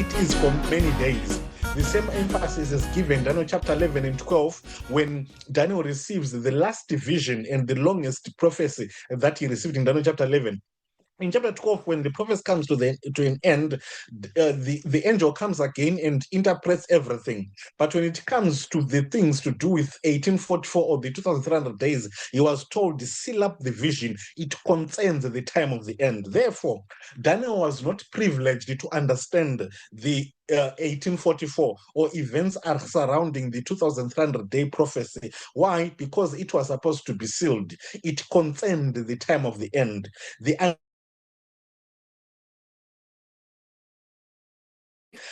it is for many days. The same emphasis is given Daniel chapter 11 and 12 when Daniel receives the last vision and the longest prophecy that he received in Daniel chapter 11. In chapter 12, when the prophecy comes to an end, the angel comes again and interprets everything. But when it comes to the things to do with 1844 or the 2300 days, he was told to seal up the vision. It concerns the time of the end. Therefore, Daniel was not privileged to understand the 1844 or events are surrounding the 2300-day prophecy. Why? Because it was supposed to be sealed. It concerned the time of the end.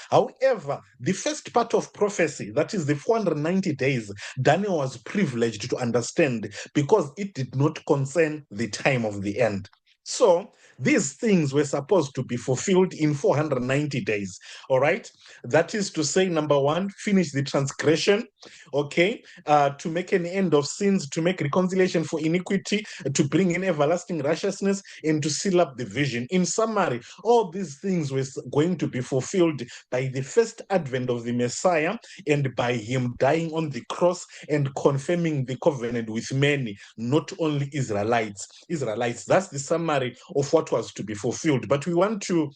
However, the first part of prophecy, that is the 490 days, Daniel was privileged to understand because it did not concern the time of the end. So these things were supposed to be fulfilled in 490 days. All right. That is to say, number one, finish the transgression, okay, to make an end of sins, to make reconciliation for iniquity, to bring in everlasting righteousness, and to seal up the vision. In summary, all these things were going to be fulfilled by the first advent of the Messiah and by him dying on the cross and confirming the covenant with many, not only Israelites. That's the summary of what was to be fulfilled. But we want to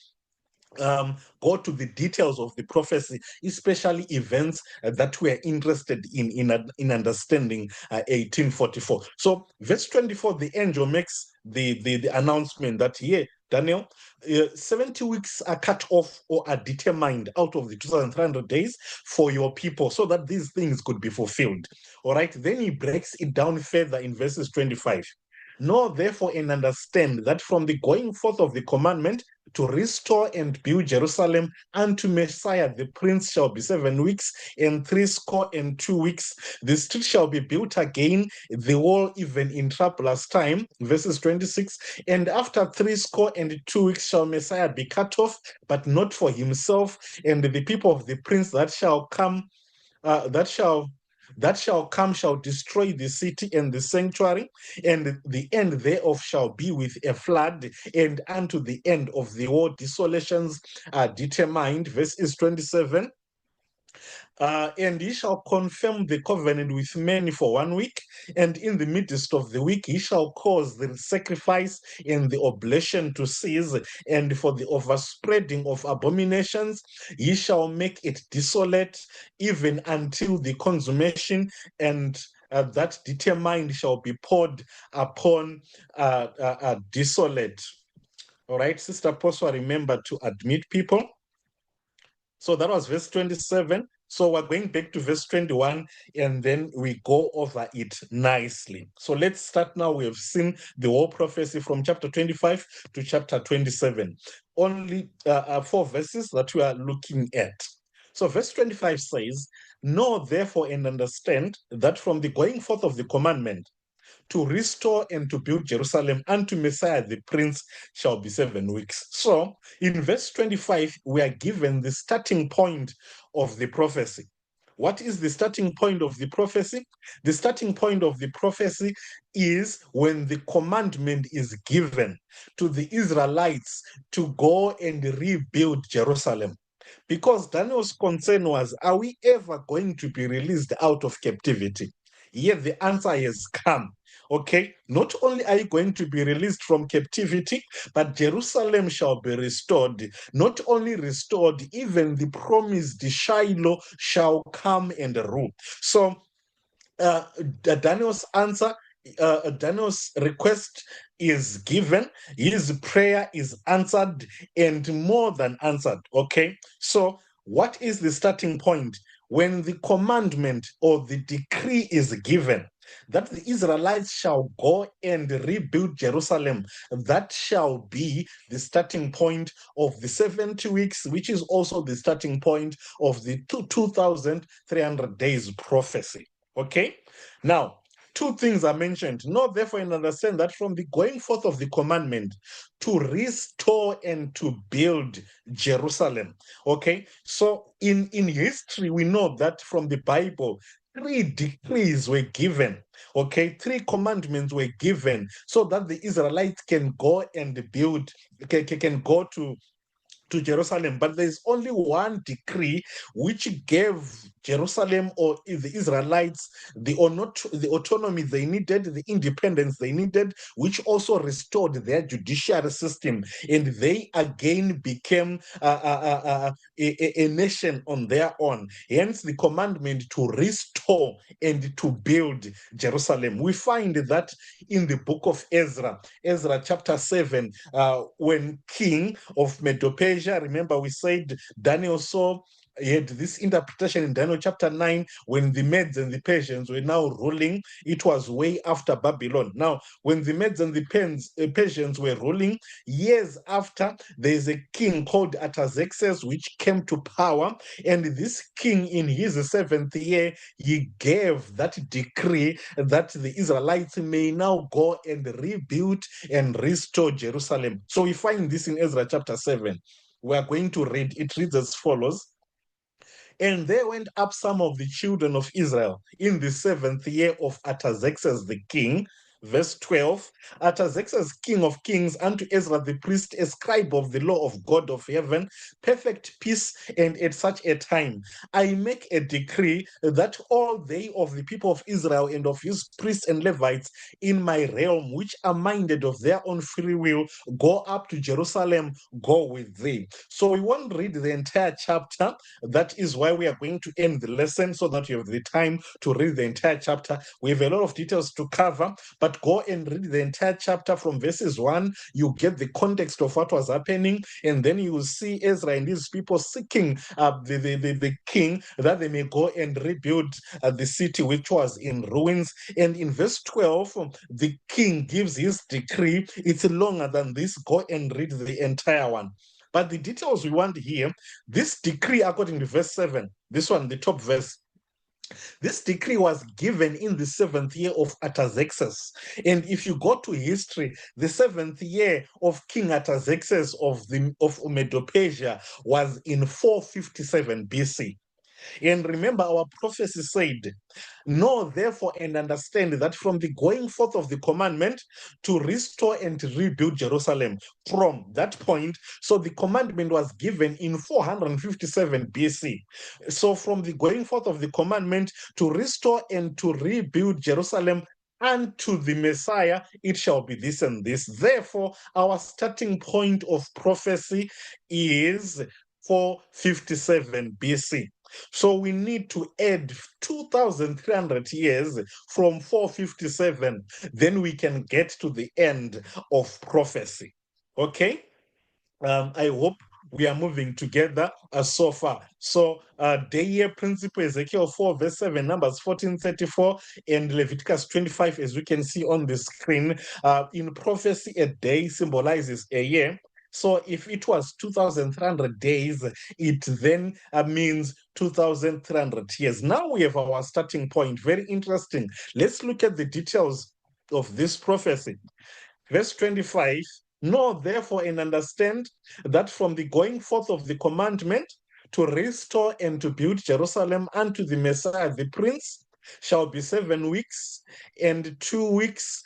go to the details of the prophecy, especially events that we are interested in understanding 1844. So, verse 24, the angel makes the announcement that here, Daniel, 70 weeks are cut off or are determined out of the 2300 days for your people so that these things could be fulfilled. All right, then he breaks it down further in verses 25. Know therefore and understand that from the going forth of the commandment to restore and build Jerusalem unto Messiah the Prince shall be 7 weeks and 62 weeks. The street shall be built again, the wall even in troublous time. Verses 26. And after 62 weeks shall Messiah be cut off, but not for himself, and the people of the Prince that shall come, that shall come shall destroy the city and the sanctuary, and the end thereof shall be with a flood, and unto the end of the war desolations are determined. Verse 27. And he shall confirm the covenant with many for 1 week, and in the midst of the week he shall cause the sacrifice and the oblation to cease, and for the overspreading of abominations he shall make it desolate, even until the consummation, and that determined shall be poured upon desolate. All right, Sister Apostle, remember to admit people. So that was verse 27. So we're going back to verse 21 and then we go over it nicely. So let's start now. We have seen the whole prophecy from chapter 25 to chapter 27. Only 4 verses that we are looking at. So verse 25 says, know therefore and understand that from the going forth of the commandment to restore and to build Jerusalem unto Messiah the Prince shall be 7 weeks. So in verse 25, we are given the starting point of the prophecy. What is the starting point of the prophecy? The starting point of the prophecy is when the commandment is given to the Israelites to go and rebuild Jerusalem. Because Daniel's concern was, are we ever going to be released out of captivity? Yet the answer has come. Okay, not only are you going to be released from captivity, but Jerusalem shall be restored. Not only restored, even the promised Shiloh shall come and rule. So Daniel's answer, Daniel's request is given, his prayer is answered, and more than answered. Okay, so what is the starting point? When the commandment or the decree is given that the Israelites shall go and rebuild Jerusalem, that shall be the starting point of the 70 weeks, which is also the starting point of the 2,300 days prophecy. Okay, now 2 things are mentioned. Know therefore and understand that from the going forth of the commandment to restore and to build Jerusalem. Okay, so in history, we know that from the Bible, 3 decrees were given. Okay, 3 commandments were given so that the Israelites can go and build, can go to to Jerusalem, but there is only one decree which gave Jerusalem or the Israelites the autonomy they needed, the independence they needed, which also restored their judiciary system, and they again became a nation on their own. Hence, the commandment to restore and to build Jerusalem. We find that in the book of Ezra, Ezra chapter 7, when king of Medo-Persia, remember we said Daniel saw, he had this interpretation in Daniel chapter 9 when the Medes and the Persians were now ruling. It was way after Babylon. Now, when the Medes and the Persians were ruling, years after, there is a king called Artaxerxes which came to power. And this king, in his seventh year, he gave that decree that the Israelites may now go and rebuild and restore Jerusalem. So we find this in Ezra chapter 7. We are going to read. It reads as follows. And there went up some of the children of Israel in the seventh year of Artaxerxes the king. Verse 12, Artaxerxes, king of kings, unto Ezra the priest, a scribe of the law of God of heaven, perfect peace, and at such a time I make a decree that all they of the people of Israel and of his priests and Levites in my realm, which are minded of their own free will, go up to Jerusalem, go with thee. So we won't read the entire chapter. That is why we are going to end the lesson so that you have the time to read the entire chapter. We have a lot of details to cover, but go and read the entire chapter from verses 1. You get the context of what was happening, and then you will see Ezra and his people seeking the king that they may go and rebuild the city which was in ruins. And in verse 12, the king gives his decree. It's longer than this. Go and read the entire one. But the details we want here, this decree, according to verse 7, this one, the top verse, this decree was given in the seventh year of Artaxerxes. And if you go to history, the seventh year of King Artaxerxes of Medo-Persia was in 457 BC. And remember, our prophecy said, know therefore and understand that from the going forth of the commandment to restore and to rebuild Jerusalem, from that point, so the commandment was given in 457 BC. So from the going forth of the commandment to restore and to rebuild Jerusalem unto the Messiah, it shall be this and this. Therefore, our starting point of prophecy is 457 BC. So we need to add 2,300 years from 457. Then we can get to the end of prophecy. Okay? I hope we are moving together so far. So, day-year principle, Ezekiel 4, verse 7, Numbers 14:34, and Leviticus 25, as we can see on the screen. In prophecy, a day symbolizes a year. So if it was 2,300 days, it then means 2,300 years. Now we have our starting point. Very interesting. Let's look at the details of this prophecy. Verse 25, know therefore and understand that from the going forth of the commandment to restore and to build Jerusalem unto the Messiah, the Prince, shall be 7 weeks and 2 weeks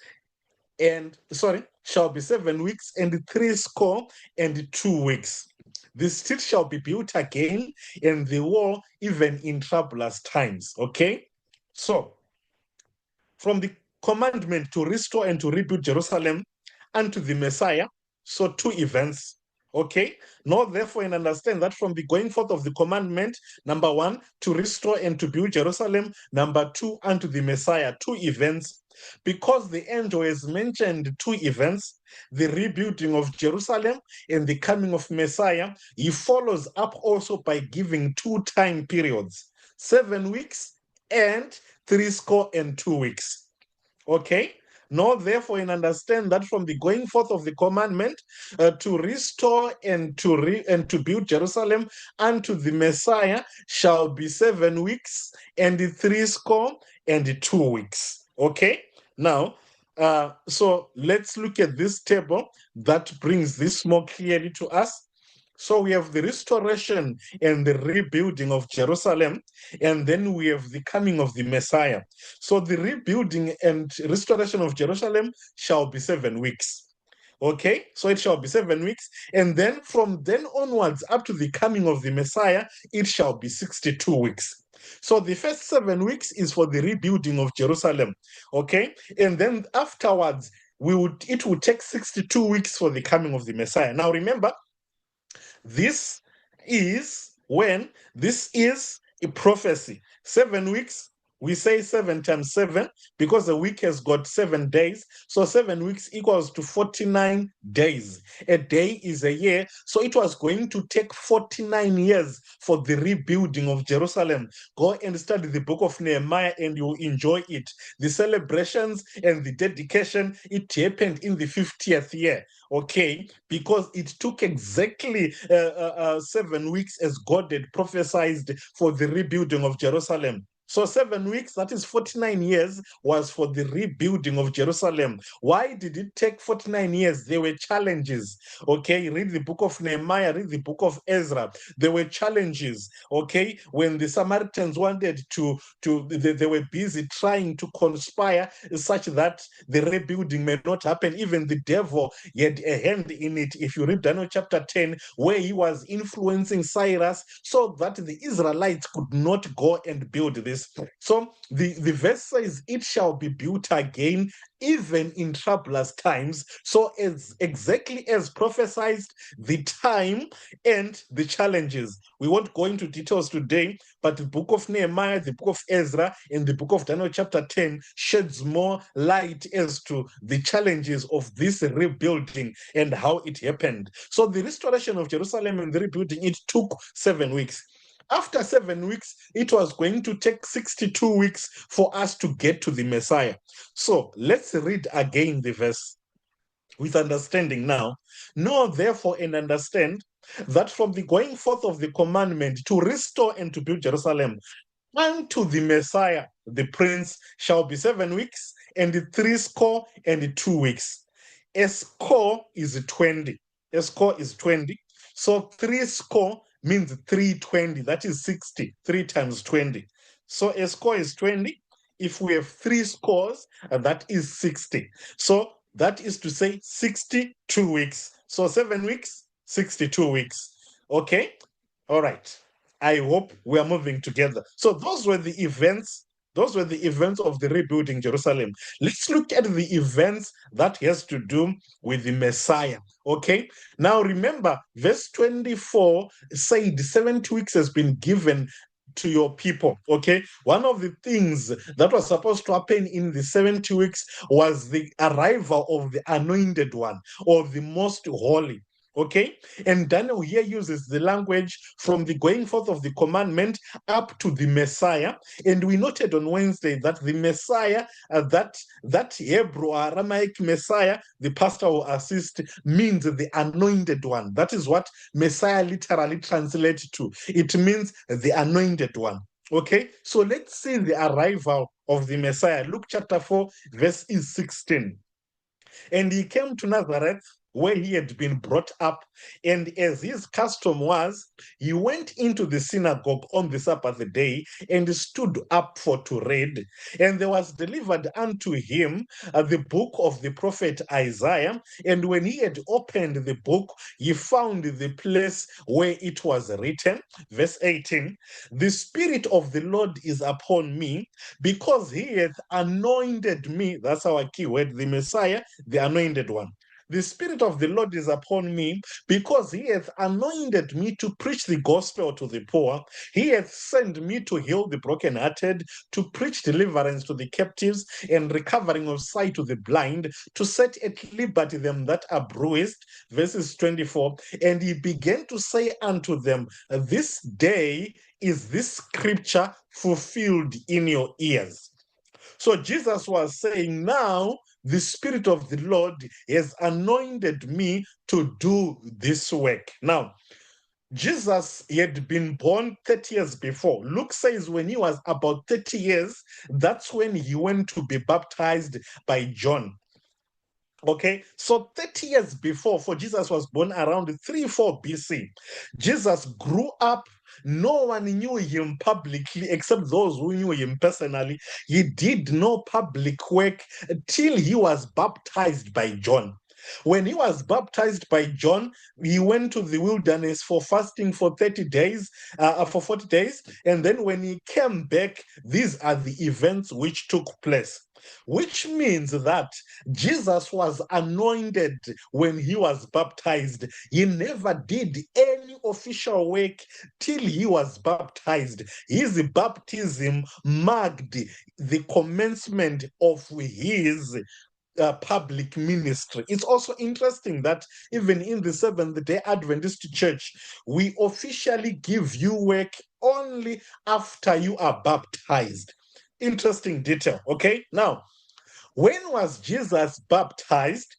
shall be 7 weeks and 62 weeks. The street shall be built again, and the wall even in troublous times. Okay? So, from the commandment to restore and to rebuild Jerusalem unto the Messiah, so 2 events. Okay? Know therefore and understand that from the going forth of the commandment, number 1, to restore and to build Jerusalem, number 2, unto the Messiah, 2 events. Because the angel has mentioned 2 events, the rebuilding of Jerusalem and the coming of Messiah, he follows up also by giving 2 time periods, 7 weeks and 62 weeks. Okay? Know therefore and understand that from the going forth of the commandment to restore and to build Jerusalem unto the Messiah shall be 7 weeks and 62 weeks. Okay? Now, so let's look at this table that brings this more clearly to us. So we have the restoration and the rebuilding of Jerusalem, and then we have the coming of the Messiah. So the rebuilding and restoration of Jerusalem shall be 7 weeks. Okay, so it shall be 7 weeks. And then from then onwards, up to the coming of the Messiah, it shall be 62 weeks. So the first 7 weeks is for the rebuilding of Jerusalem. Okay, and then afterwards, it would take 62 weeks for the coming of the Messiah. Now remember, this is a prophecy. 7 weeks, we say 7 times 7 because a week has got 7 days. So 7 weeks equals to 49 days. A day is a year. So it was going to take 49 years for the rebuilding of Jerusalem. Go and study the book of Nehemiah and you'll enjoy it. The celebrations and the dedication, it happened in the 50th year. Okay, because it took exactly 7 weeks as God had prophesied for the rebuilding of Jerusalem. So 7 weeks, that is 49 years, was for the rebuilding of Jerusalem. Why did it take 49 years? There were challenges. Okay, read the book of Nehemiah, read the book of Ezra. There were challenges. Okay, when the Samaritans wanted they were busy trying to conspire such that the rebuilding may not happen. Even the devil had a hand in it. If you read Daniel chapter 10, where he was influencing Cyrus so that the Israelites could not go and build this. So the verse says, it shall be built again, even in troublous times. So as exactly as prophesied, the time and the challenges. We won't go into details today, but the book of Nehemiah, the book of Ezra, and the book of Daniel chapter 10 sheds more light as to the challenges of this rebuilding and how it happened. So the restoration of Jerusalem and the rebuilding, it took 7 weeks. After 7 weeks, it was going to take 62 weeks for us to get to the Messiah. So let's read again the verse with understanding now. Know therefore and understand that from the going forth of the commandment to restore and to build Jerusalem unto the Messiah, the Prince, shall be 7 weeks and 62 weeks. A score is 20. A score is 20. So 3 score means 320. That is 60. 3 times 20. So a score is 20. If we have 3 scores, that is 60. So that is to say 62 weeks. So 7 weeks, 62 weeks. Okay? All right. I hope we are moving together. So those were the events. Those were the events of the rebuilding Jerusalem. Let's look at the events that has to do with the Messiah. Okay. Now remember, verse 24 said 70 weeks has been given to your people. Okay. One of the things that was supposed to happen in the 70 weeks was the arrival of the anointed one or the most holy. Okay, and Daniel here uses the language from the going forth of the commandment up to the Messiah. And we noted on Wednesday that the Messiah, that Hebrew or Aramaic Messiah, the pastor will assist, means the anointed one. That is what Messiah literally translates to. It means the anointed one. Okay, so let's see the arrival of the Messiah. Luke chapter 4, verse 16. And he came to Nazareth, where he had been brought up. And as his custom was, he went into the synagogue on the Sabbath day and stood up for to read. And there was delivered unto him the book of the prophet Isaiah. And when he had opened the book, he found the place where it was written. Verse 18, the Spirit of the Lord is upon me, because he hath anointed me. That's our key word, the Messiah, the anointed one. The Spirit of the Lord is upon me, because he hath anointed me to preach the gospel to the poor. He hath sent me to heal the brokenhearted, to preach deliverance to the captives, and recovering of sight to the blind, to set at liberty them that are bruised. Verses 24. And he began to say unto them, this day is this scripture fulfilled in your ears. So Jesus was saying, now the Spirit of the Lord has anointed me to do this work. Now, Jesus had been born 30 years before. Luke says when he was about 30 years, that's when he went to be baptized by John. Okay, so 30 years before, for Jesus was born around 3-4 BC. Jesus grew up. No one knew him publicly except those who knew him personally. He did no public work till he was baptized by John. When he was baptized by John, he went to the wilderness for fasting for 30 days, for 40 days. And then when he came back, these are the events which took place. Which means that Jesus was anointed when he was baptized. He never did any official work till he was baptized. His baptism marked the commencement of his public ministry. It's also interesting that even in the Seventh-day Adventist Church, we officially give you work only after you are baptized. Interesting detail, okay? Now, when was Jesus baptized?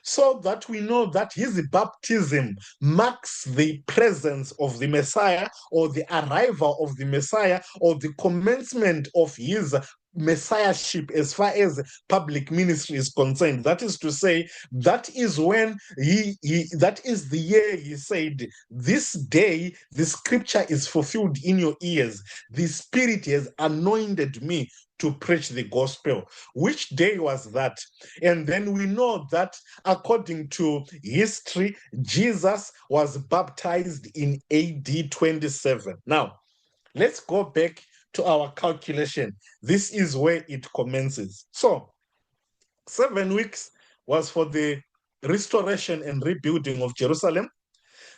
So that we know that his baptism marks the presence of the Messiah, or the arrival of the Messiah, or the commencement of his messiahship as far as public ministry is concerned. That is to say, that is when that is the year he said, "This day the scripture is fulfilled in your ears. The Spirit has anointed me to preach the gospel." Which day was that? And then we know that according to history, Jesus was baptized in AD 27. Now, let's go back to our calculation. This is where it commences. So, 7 weeks was for the restoration and rebuilding of Jerusalem.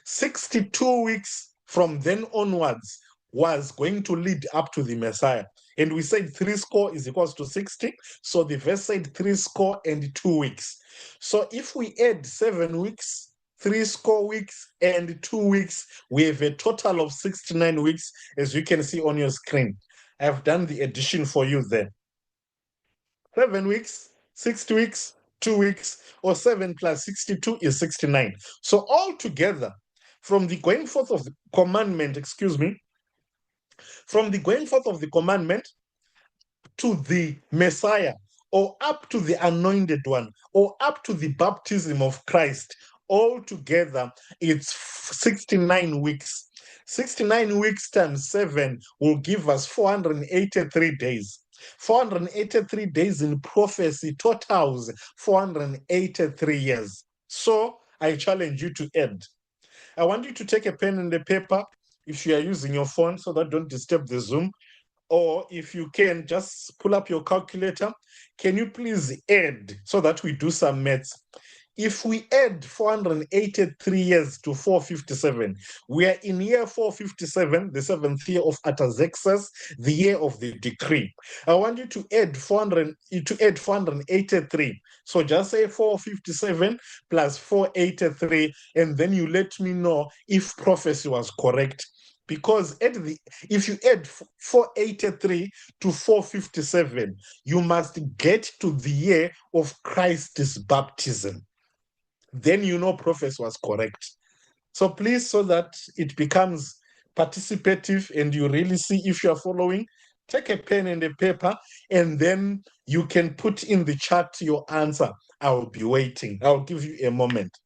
62 weeks from then onwards was going to lead up to the Messiah. And we said 60 is equals to 60. So the verse said 60 and 2 weeks. So if we add 7 weeks, 60 weeks, and 2 weeks, we have a total of 69 weeks, as you can see on your screen. I've done the addition for you there. 7 weeks, 60 weeks, 2 weeks, or 7 plus 62 is 69. So altogether, from the going forth of the commandment, from the going forth of the commandment to the Messiah, or up to the anointed one, or up to the baptism of Christ, altogether it's 69 weeks. 69 weeks times 7 will give us 483 days. 483 days in prophecy totals 483 years. So I challenge you to add. I want you to take a pen and a paper if you are using your phone, so that don't disturb the Zoom. Or if you can, just pull up your calculator. Can you please add so that we do some maths? If we add 483 years to 457, we are in year 457, the 7th year of Artaxerxes, the year of the decree. I want you to add 483. So just say 457 plus 483, and then you let me know if prophecy was correct. Because if you add 483 to 457, you must get to the year of Christ's baptism. Then you know prophecy was correct. So please, so that it becomes participative and you really see if you are following, take a pen and a paper, and then you can put in the chat your answer. I'll be waiting. I'll give you a moment.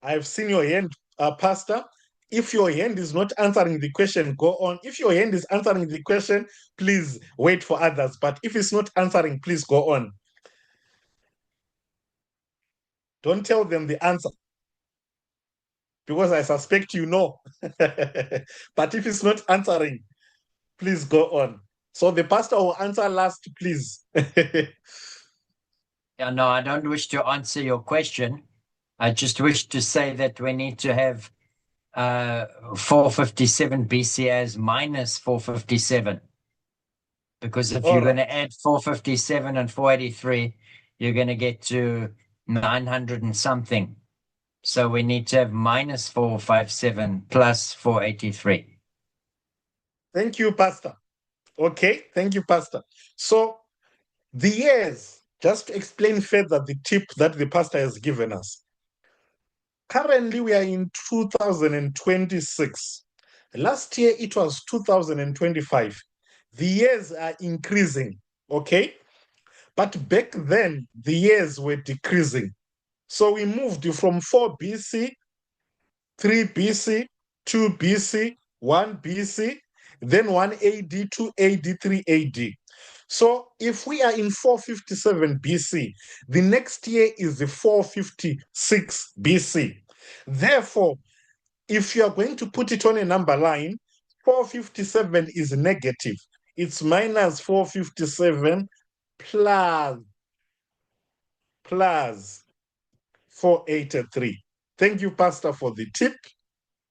I've seen your hand, Pastor. If your hand is not answering the question, go on. If your hand is answering the question, please wait for others. But if it's not answering, please go on. Don't tell them the answer, because I suspect you know. But if it's not answering, please go on. So the pastor will answer last, please. Yeah, no, I don't wish to answer your question. I just wish to say that we need to have 457 BC as minus 457. Because if you're going to add 457 and 483, you're going to get to 900 and something. So we need to have minus 457 plus 483. Thank you, Pastor. Okay, thank you, Pastor. So the years, just to explain further the tip that the pastor has given us. Currently, we are in 2026. Last year, it was 2025. The years are increasing, okay? But back then, the years were decreasing. So we moved from 4 BC, 3 BC, 2 BC, 1 BC, then 1 AD, 2 AD, 3 AD. So if we are in 457 BC, the next year is the 456 BC. Therefore, if you are going to put it on a number line, 457 is negative. It's minus 457 plus 483. Thank you, Pastor, for the tip.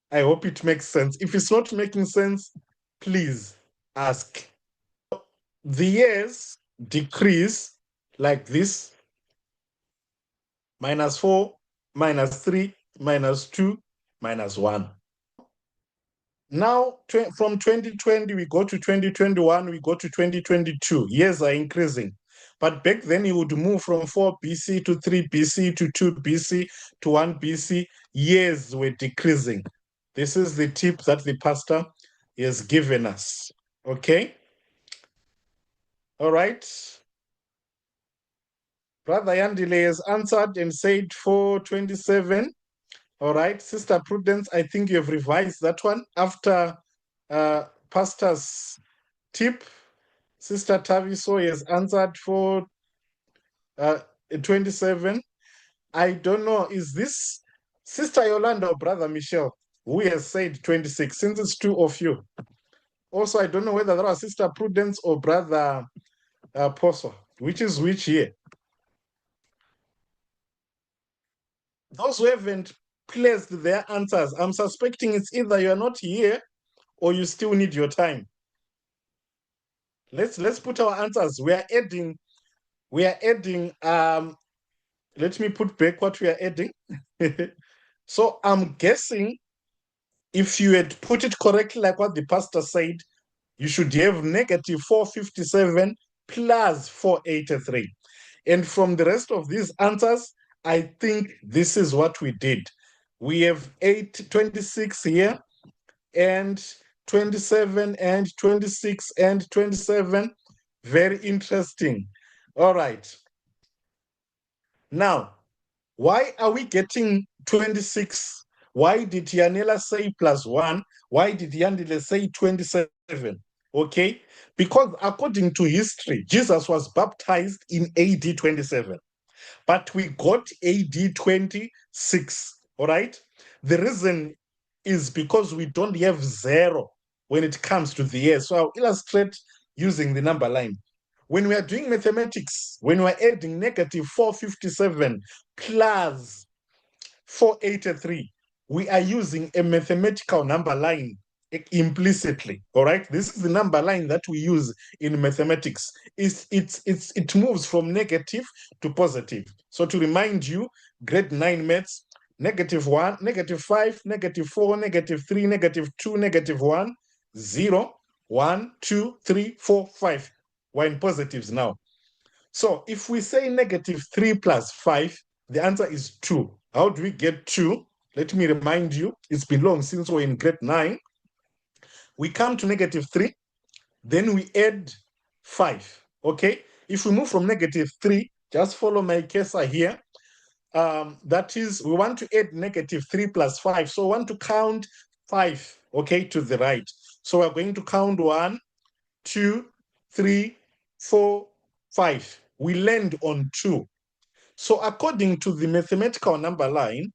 I hope it makes sense. If it's not making sense, please ask. The years decrease like this: -4, -3, -2, -1. Now, from 2020, we go to 2021, we go to 2022. Years are increasing. But back then, you would move from 4 BC to 3 BC to 2 BC to 1 BC. Years were decreasing. This is the tip that the pastor has given us. Okay? All right. Brother Yandile has answered and said 427. All right, Sister Prudence, I think you have revised that one after Pastor's tip. Sister Taviso has answered for 27. I don't know, is this Sister Yolanda or Brother Michelle who has said 26, since it's two of you? Also, I don't know whether that was Sister Prudence or Brother Poso. Which is which here? Those who haven't placed their answers, I'm suspecting it's either you're not here or you still need your time. Let's put our answers. We are adding, let me put back what we are adding. So I'm guessing if you had put it correctly, like what the pastor said, you should have negative 457 plus 483. And from the rest of these answers, I think this is what we did. We have 26 here, and 27 and 26 and 27. Very interesting. All right. Now, why are we getting 26? Why did Yanela say +1? Why did Yandile say 27? Okay, because according to history, Jesus was baptized in AD 27, but we got AD 26. All right. The reason is because we don't have 0 when it comes to the year. So I'll illustrate using the number line. When we are doing mathematics, when we're adding negative 457 plus 483, we are using a mathematical number line implicitly. All right, this is the number line that we use in mathematics. It moves from negative to positive. So to remind you, grade 9 maths, -1, -5, -4, -3, -2, -1, 0, 1, 2, 3, 4, 5. We're in positives now. So if we say -3 plus 5, the answer is 2. How do we get 2? Let me remind you, it's been long since we're in grade 9. We come to -3, then we add 5, okay? If we move from -3, just follow my cursor here. That is, we want to add -3 plus 5. So we want to count 5, okay, to the right. So we're going to count 1, 2, 3, 4, 5. We land on 2. So according to the mathematical number line,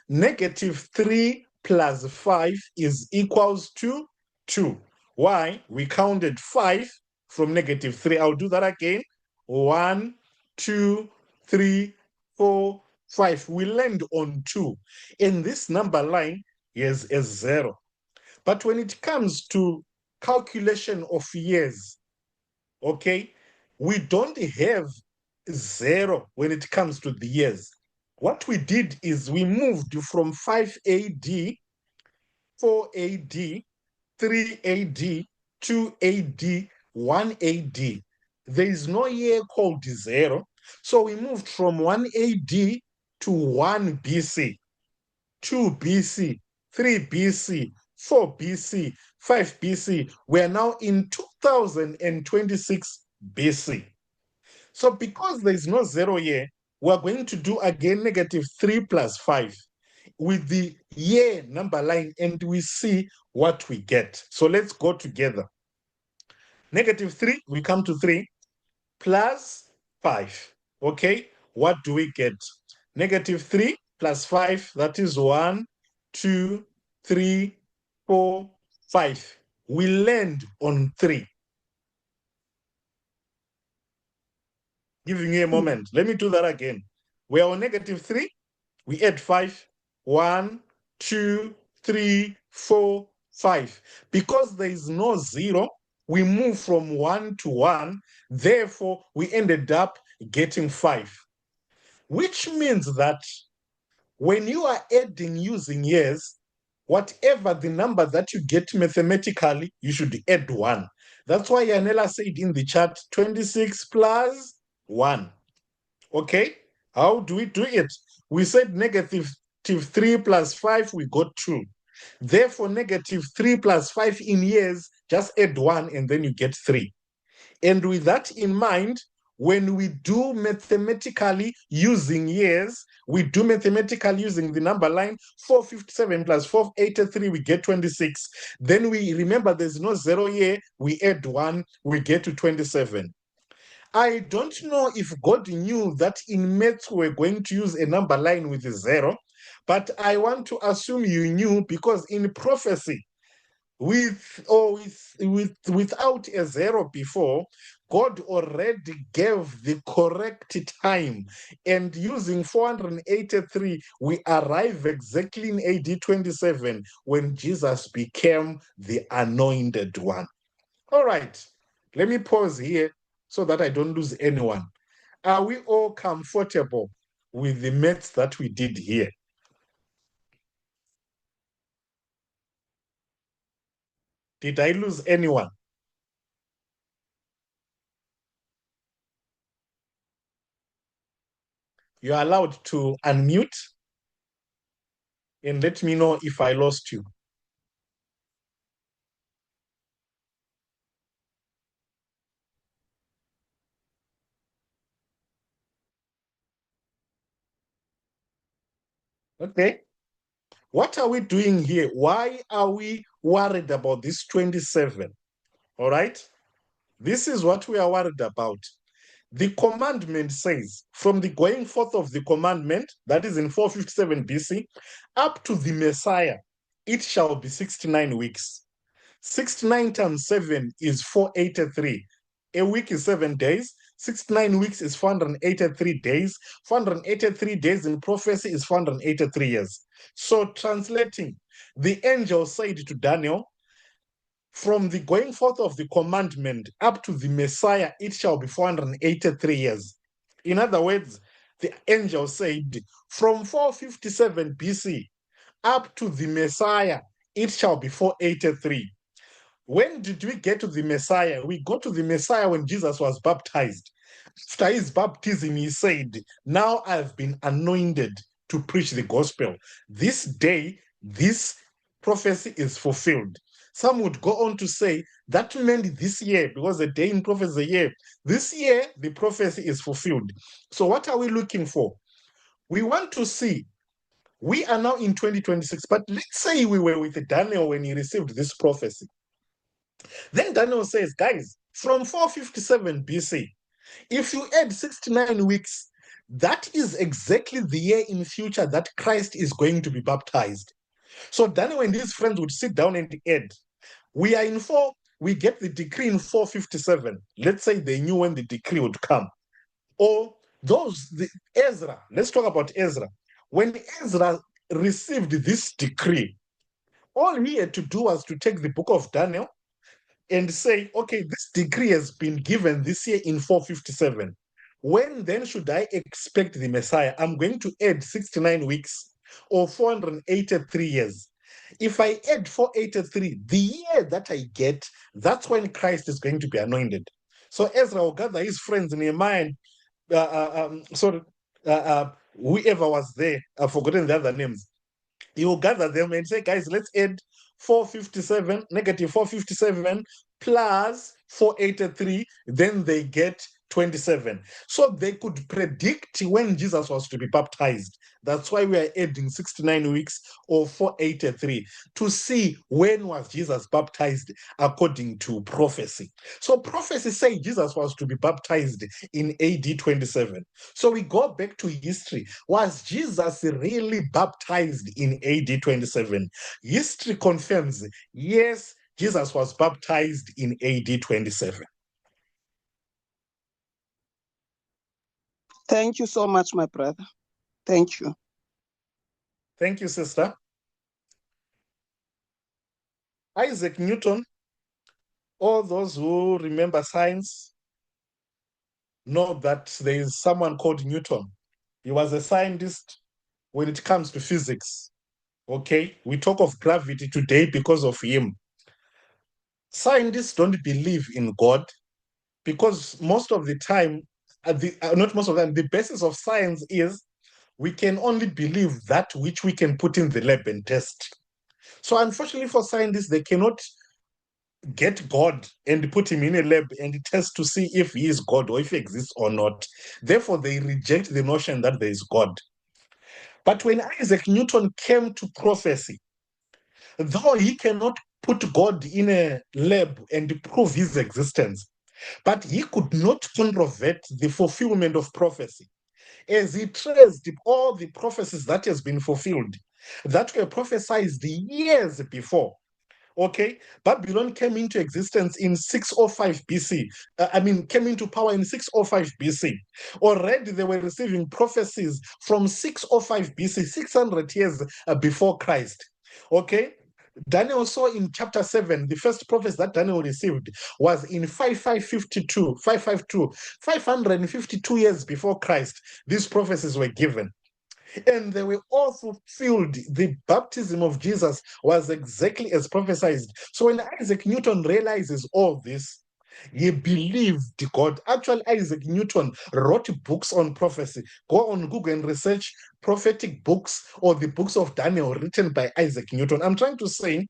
-3 plus 5 is equals to 2. Why? We counted 5 from -3. I'll do that again. 1, 2, 3, 4, 5. We land on 2. And this number line is a 0. But when it comes to calculation of years, okay, we don't have 0 when it comes to the years. What we did is we moved from 5 AD, 4 AD, 3 AD, 2 AD, 1 AD. There is no year called 0. So we moved from 1 AD to 1 BC, 2 BC, 3 BC, 4 BC, 5 BC. We are now in 2026 BC. So because there is no 0 here, we're going to do again -3 plus 5 with the year number line, and we see what we get. So let's go together. -3, we come to 3. plus 5. Okay, what do we get? Negative 3 plus 5, that is 1, 2, 3, 4, 5. We land on 3. Giving you a moment. Let me do that again. We are on negative 3. We add 5. 1, 2, 3, 4, 5. Because there is no 0, we move from 1 to 1. Therefore, we ended up getting 5. Which means that when you are adding using years, whatever the number that you get mathematically, you should add 1. That's why Yanela said in the chat, 26 plus 1. Okay, how do we do it? We said negative 3 plus 5, we got 2. Therefore, negative 3 plus 5 in years, just add 1 and then you get 3. And with that in mind, when we do mathematically using years, we do mathematically using the number line 457 plus 483, we get 26. Then we remember there's no 0 here, we add 1, we get to 27. I don't know if God knew that in maths we're going to use a number line with a 0, but I want to assume you knew, because in prophecy, without a 0 before, God already gave the correct time, and using 483, we arrive exactly in AD 27 when Jesus became the anointed one. All right, let me pause here so that I don't lose anyone. Are we all comfortable with the maths that we did here? Did I lose anyone? You're allowed to unmute and let me know if I lost you. Okay. What are we doing here? Why are we worried about this 27? All right. This is what we are worried about. The commandment says, from the going forth of the commandment, that is in 457 BC, up to the Messiah, it shall be 69 weeks. 69 times 7 is 483. A week is 7 days. 69 weeks is 483 days. 483 days in prophecy is 483 years. So translating, the angel said to Daniel, from the going forth of the commandment up to the Messiah, it shall be 483 years. In other words, the angel said, from 457 BC up to the Messiah, it shall be 483. When did we get to the Messiah? We got to the Messiah when Jesus was baptized. After his baptism, he said, now I've been anointed to preach the gospel. This day, this prophecy is fulfilled. Some would go on to say that meant this year, because the day in prophecy is a year. This year, the prophecy is fulfilled. So what are we looking for? We want to see, we are now in 2026, but let's say we were with Daniel when he received this prophecy. Then Daniel says, guys, from 457 BC, if you add 69 weeks, that is exactly the year in future that Christ is going to be baptized. So Daniel and his friends would sit down and add. We are in 4, we get the decree in 457. Let's say they knew when the decree would come. Or Ezra, let's talk about Ezra. When Ezra received this decree, all he had to do was to take the book of Daniel and say, okay, this decree has been given this year in 457. When then should I expect the Messiah? I'm going to add 69 weeks or 483 years. If I add 483, the year that I get, that's when Christ is going to be anointed. So Ezra will gather his friends, Nehemiah, whoever was there, I've forgotten the other names. He will gather them and say, guys, let's add 457, negative 457 plus 483, then they get 27. So they could predict when Jesus was to be baptized. That's why we are adding 69 weeks or 483 to see when was Jesus baptized according to prophecy. So prophecy say Jesus was to be baptized in AD 27. So we go back to history. Was Jesus really baptized in AD 27? History confirms, yes, Jesus was baptized in AD 27. Thank you so much, my brother. Thank you. Thank you, sister. Isaac Newton, all those who remember science know that there is someone called Newton. He was a scientist when it comes to physics. Okay, we talk of gravity today because of him. Scientists don't believe in God because most of the time, not most of the time, the basis of science is we can only believe that which we can put in the lab and test. So unfortunately for scientists, they cannot get God and put him in a lab and test to see if he is God or if he exists or not. Therefore, they reject the notion that there is God. But when Isaac Newton came to prophecy, though he cannot put God in a lab and prove his existence, but he could not controvert the fulfillment of prophecy. As he traced all the prophecies that has been fulfilled, that were prophesied years before. Okay, Babylon came into existence in 605 BC. Came into power in 605 BC. Already they were receiving prophecies from 605 BC, 600 years before Christ. Okay, Daniel saw in chapter 7, the first prophecy that Daniel received was in 552 years before Christ. These prophecies were given. And they were all fulfilled. The baptism of Jesus was exactly as prophesied. So when Isaac Newton realizes all this, he believed God. Actually, Isaac Newton wrote books on prophecy. Go on Google and research prophetic books or the books of Daniel written by Isaac Newton. I'm trying to say,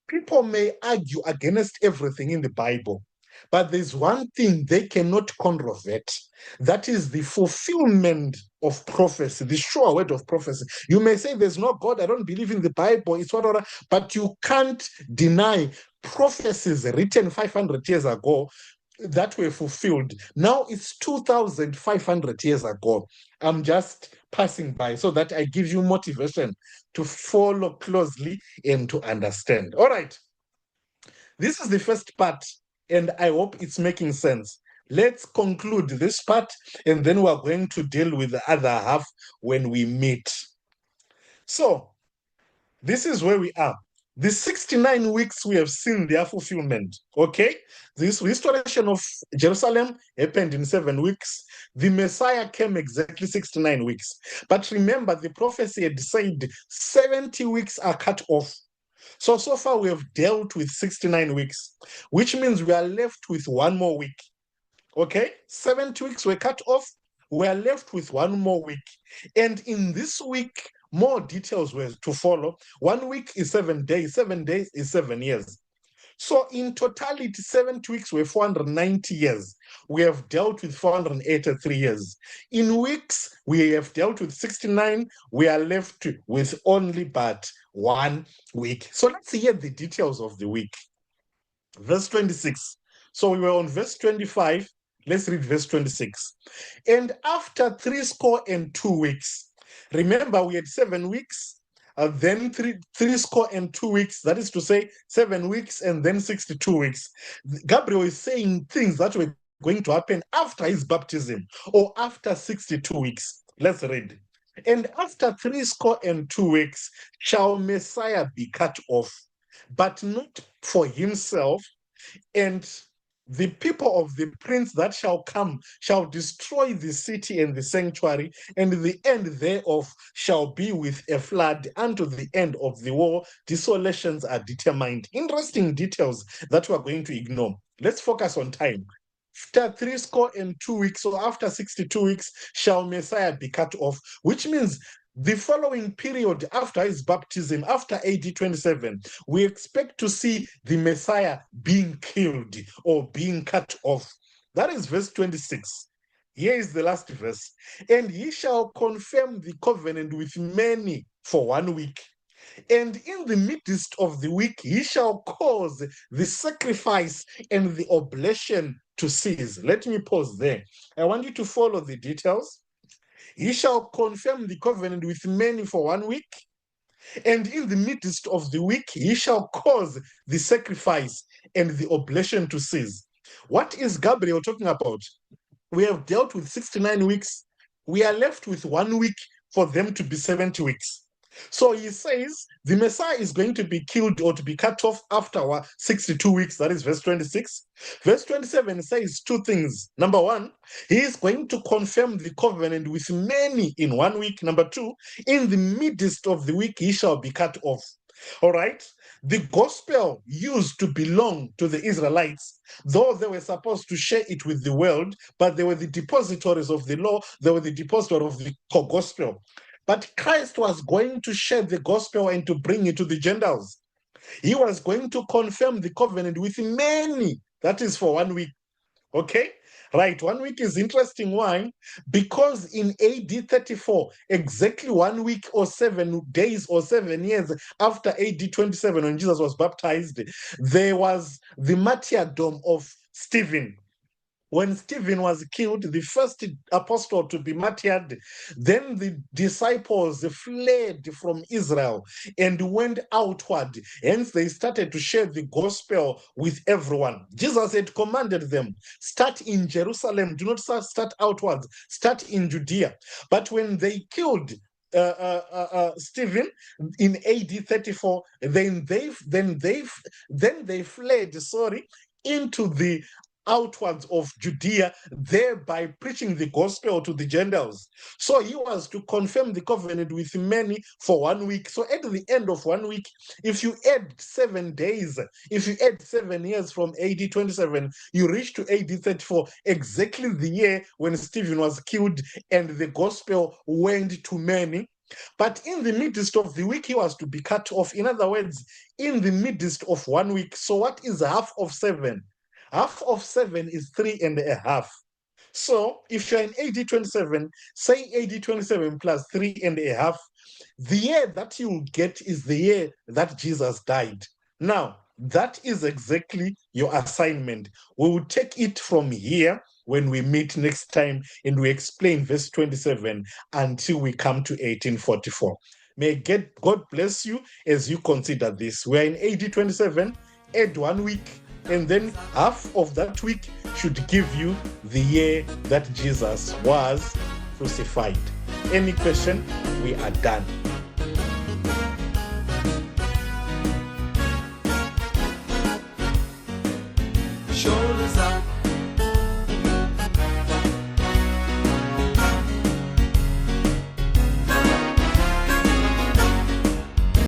people may argue against everything in the Bible, but there's one thing they cannot controvert. That is the fulfillment of prophecy, the sure word of prophecy. You may say there's no God, I don't believe in the Bible, it's whatever, but you can't deny prophecies written 500 years ago that were fulfilled. Now it's 2,500 years ago. I'm just passing by so that I give you motivation to follow closely and to understand. All right. This is the first part, and I hope it's making sense. Let's conclude this part, and then we're going to deal with the other half when we meet. So, this is where we are. The 69 weeks we have seen their fulfillment. Okay, this restoration of Jerusalem happened in 7 weeks. The Messiah came exactly 69 weeks. But remember, the prophecy had said 70 weeks are cut off. So far we have dealt with 69 weeks, which means we are left with 1 more week. Okay, 70 weeks were cut off. We are left with 1 more week. And in this week, more details were to follow. 1 week is 7 days. 7 days is 7 years. So in totality, 70 weeks were 490 years. We have dealt with 483 years. In weeks, we have dealt with 69. We are left with only but 1 week. So let's hear the details of the week. Verse 26. So we were on verse 25. Let's read verse 26. And after 62 weeks, remember we had 7 weeks, then 62 weeks, that is to say 7 weeks and then 62 weeks. Gabriel is saying things that were going to happen after his baptism or after 62 weeks. Let's read. And after 62 weeks shall Messiah be cut off, but not for himself, and the people of the prince that shall come shall destroy the city and the sanctuary, and the end thereof shall be with a flood. Unto the end of the war, desolations are determined. Interesting details that we are going to ignore. Let's focus on time. After 62 weeks, or after 62 weeks, shall Messiah be cut off, which means the following period after his baptism, after AD 27, we expect to see the Messiah being killed or being cut off. That is verse 26. Here is the last verse. And he shall confirm the covenant with many for 1 week. And in the midst of the week, he shall cause the sacrifice and the oblation to cease. Let me pause there. I want you to follow the details. He shall confirm the covenant with many for 1 week. And in the midst of the week, he shall cause the sacrifice and the oblation to cease. What is Gabriel talking about? We have dealt with 69 weeks. We are left with 1 week for them to be 70 weeks. So he says the Messiah is going to be killed or to be cut off after 62 weeks. That is verse 26. Verse 27 says two things. Number one, he is going to confirm the covenant with many in 1 week. Number two, in the midst of the week, he shall be cut off. All right. The gospel used to belong to the Israelites, though they were supposed to share it with the world, but they were the depositories of the law. They were the depository of the gospel. But Christ was going to share the gospel and to bring it to the Gentiles. He was going to confirm the covenant with many. That is for 1 week. Okay? Right. 1 week is interesting. Why? Because in AD 34, exactly 1 week or 7 days or 7 years after AD 27, when Jesus was baptized, there was the martyrdom of Stephen. When Stephen was killed, the first apostle to be martyred, then the disciples fled from Israel and went outward. Hence, they started to share the gospel with everyone. Jesus had commanded them, start in Jerusalem, do not start outwards, start in Judea. But when they killed Stephen in AD 34, then they fled, into the outwards of Judea, thereby preaching the gospel to the Gentiles. So he was to confirm the covenant with many for 1 week. So at the end of 1 week, if you add 7 days, if you add 7 years from AD 27, you reach to AD 34, exactly the year when Stephen was killed and the gospel went to many. But in the midst of the week, he was to be cut off. In other words, in the midst of 1 week. So what is half of 7? Half of 7 is 3.5. So if you're in AD 27, say AD 27 plus 3.5, the year that you will get is the year that Jesus died. Now, that is exactly your assignment. We will take it from here when we meet next time and we explain verse 27 until we come to 1844. May God bless you as you consider this. We're in AD 27, add 1 week, and then half of that week should give you the year that Jesus was crucified. Any question? We are done.